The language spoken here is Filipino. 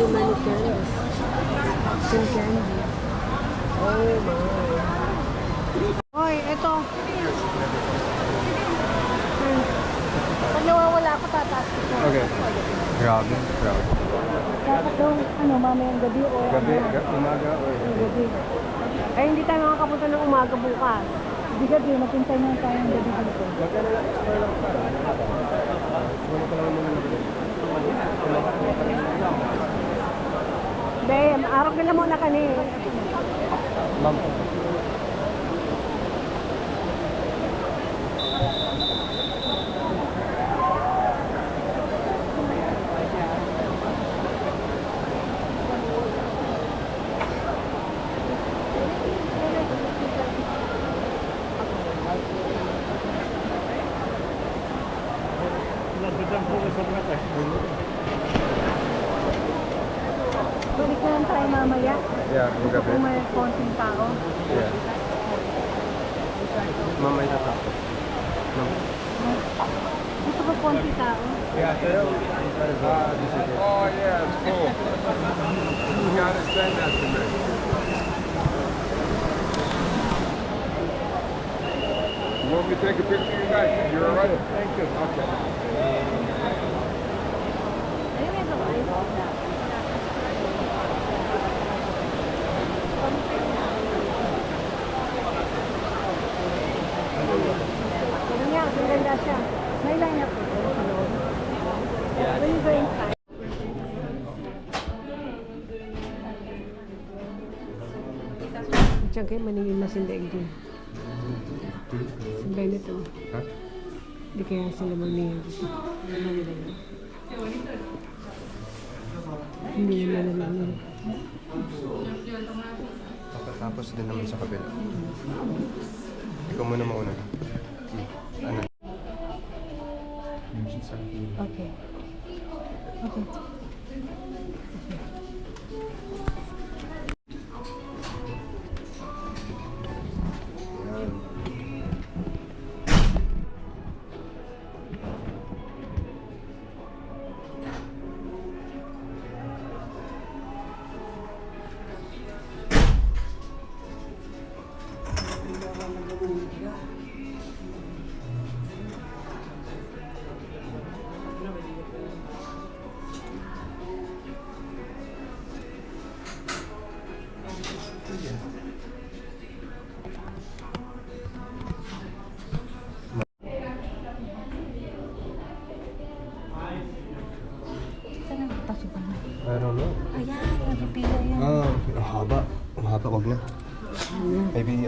Manicures. Cotton candy. Oh my. Hoy, eto. Pag nawawala ako, tataas ko. Okay. Grabe, grabe. Dapat daw, mamayang gabi o... Umaga o gabi. Ay, hindi tayo makakapunta ng umaga bukas. Hindi gabi, magpintay na tayo ng gabi dito. Babe, araw nila muna kani. Ma'am. Balik na lang tayo mamaya. Yeah, Gusto kong may konting tao. Yeah. Ma'am, may tatapos. Ma'am. Gusto ko konting tao. Yeah, oh, yeah, it's cool. You gotta send that to me. You want me to take a picture of you guys? You're all right? Thank you. Okay. Ayun yung gawin. Ano nga, maganda siya. May line up. When you go inside. Diyan kayo maningin na sila din. Sabay nito. Ha? Hindi kaya sila maningin dito. Ano nila yun? Hindi nila naman. Tapos din naman sa kabila. Ikaw muna mauna. Ano? Okay. Okay. I don't know. Ayan, napipila yan. Ah, ang haba. Ang haba, wag na. Maybe